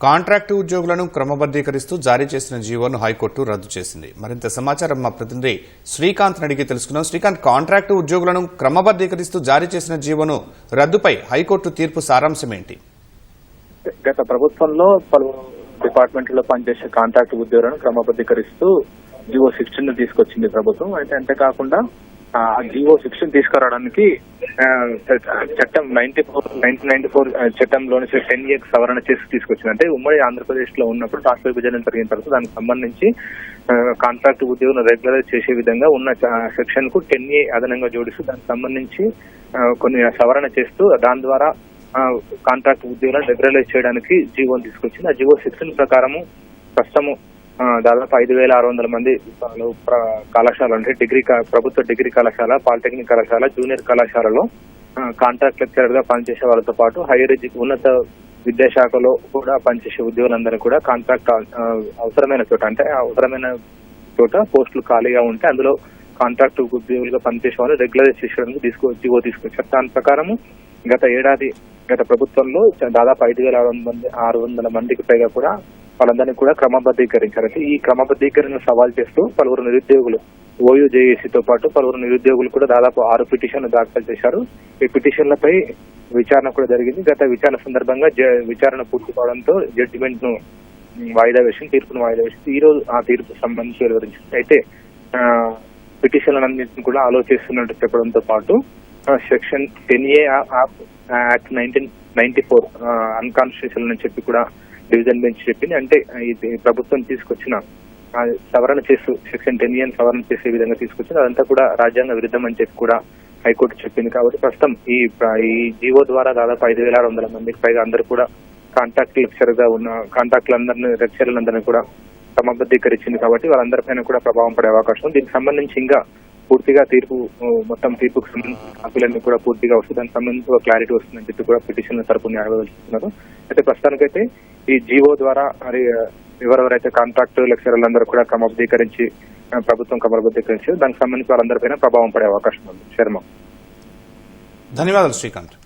Contract ఉద్యోగులను క్రమబద్దీకరిస్తూ జారీ చేసిన జీవోను హైకోర్టు రద్దు చేసింది. మరింత సమాచారం మా ప్రతినిధి శ్రీకాంత్ అడిగి తెలుసుకున్నాం. శ్రీకాంత్, కాంట్రాక్టు ఉద్యోగులను క్రమబద్దీకరిస్తూ జారీ చేసిన జీవోను రద్దుపై హైకోర్టు తీర్పు సారాంశం ఏంటి? గత ప్రభుత్వంలో పలు డిపార్ట్మెంట్లో పనిచేసే కాంట్రాక్ట్ ఉద్యోగులను క్రమబద్దీకరిస్తూ జీవో 16 తీసుకొచ్చింది ప్రభుత్వం. అయితే అంతేకాకుండా ఆ జీవో 16 తీసుకురావడానికి చట్టం 1994 చట్టంలోని 10A సవరణ చేసి తీసుకొచ్చింది. అంటే ఉమ్మడి ఆంధ్రప్రదేశ్ లో ఉన్నప్పుడు రాష్ట్ర విభజన జరిగిన తర్వాత దానికి సంబంధించి కాంట్రాక్ట్ ఉద్యోగులను రెగ్యులరైజ్ చేసే విధంగా ఉన్న సెక్షన్ కు 10A అదనంగా జోడిస్తూ దానికి సంబంధించి కొన్ని సవరణ చేస్తూ దాని ద్వారా కాంట్రాక్ట్ ఉద్యోగులను రెగ్యులరైజ్ చేయడానికి జీవోని తీసుకొచ్చింది. ఆ జీవో 16 ప్రకారము ప్రస్తుతము దాదాపు 5,600 మంది కళాశాల అంటే ప్రభుత్వ డిగ్రీ కళాశాల, పాలిటెక్నిక్ కళాశాల, జూనియర్ కళాశాలలో కాంట్రాక్ట్ లెక్చరర్ గా పనిచేసే వాళ్ళతో పాటు హైయర్ ఉన్నత విద్యాశాఖలో కూడా పనిచేసే ఉద్యోగులందరూ కూడా కాంట్రాక్ట్ అవసరమైన చోట పోస్టులు ఖాళీగా ఉంటే అందులో కాంట్రాక్ట్ ఉద్యోగులుగా పనిచేసే వాళ్ళు రెగ్యులరైజ్ చేయడానికి జీవో తీసుకొచ్చారు. దాని ప్రకారము గత ప్రభుత్వంలో దాదాపు 5,600 మందికి పైగా కూడా వాళ్ళందరినీ కూడా క్రమబద్దీకరించారు. అయితే ఈ క్రమబద్దీకరణ సవాల్ చేస్తూ పలువురు నిరుద్యోగులు ఓయూజేఏసీతో పాటు పలువురు నిరుద్యోగులు కూడా దాదాపు 6 పిటిషన్లు దాఖలు చేశారు. ఈ పిటిషన్లపై విచారణ కూడా జరిగింది. గత విచారణ సందర్భంగా విచారణ పూర్తి కావడంతో జడ్జిమెంట్ ను తీర్పును వాయిదా వేసింది. ఈ రోజు ఆ తీర్పు సంబంధించి వివరించింది. అయితే పిటిషన్లన్నింటినీ కూడా ఆలోచిస్తున్నట్టు చెప్పడంతో పాటు సెక్షన్ 10A యాక్ట్ 1994 అన్కాన్స్టిట్యూషనల్ అని చెప్పి కూడా డివిజన్ బెంచ్ చెప్పింది. అంటే ఇది ప్రభుత్వం తీసుకొచ్చిన సవరణ చేస్తూ సెక్షన్ 10A సవరణ చేసే విధంగా తీసుకొచ్చింది. అదంతా కూడా రాజ్యాంగ విరుద్ధం అని చెప్పి కూడా హైకోర్టు చెప్పింది. కాబట్టి ప్రస్తుతం ఈ జీవో ద్వారా దాదాపు 5,600 మందికి పైగా అందరూ కూడా కాంట్రాక్ట్ లెక్చర్ గా ఉన్న లెక్చర్లందరినీ కూడా క్రమబద్దీకరించింది. కాబట్టి వాళ్ళందరిపైన కూడా ప్రభావం పడే అవకాశం ఉంది. దీనికి సంబంధించి ఇంకా పూర్తిగా మొత్తం తీర్పుకు సంబంధించిన కాపీలన్నీ కూడా పూర్తిగా వస్తుంది. దానికి సంబంధించి ఒక క్లారిటీ వస్తుందని చెప్పి కూడా పిటిషన్ల తరపు న్యాయవాదులు. అయితే ప్రస్తుతానికైతే ఈ జీవో ద్వారా ఎవరెవరైతే కాంట్రాక్ట్ లెక్చరర్లందరూ కూడా ప్రభుత్వం క్రమబద్దీకరించి దానికి సంబంధించి వాళ్ళందరిపైన ప్రభావం పడే అవకాశం ఉంది. శర్మ, ధన్యవాదాలు శ్రీకాంత్.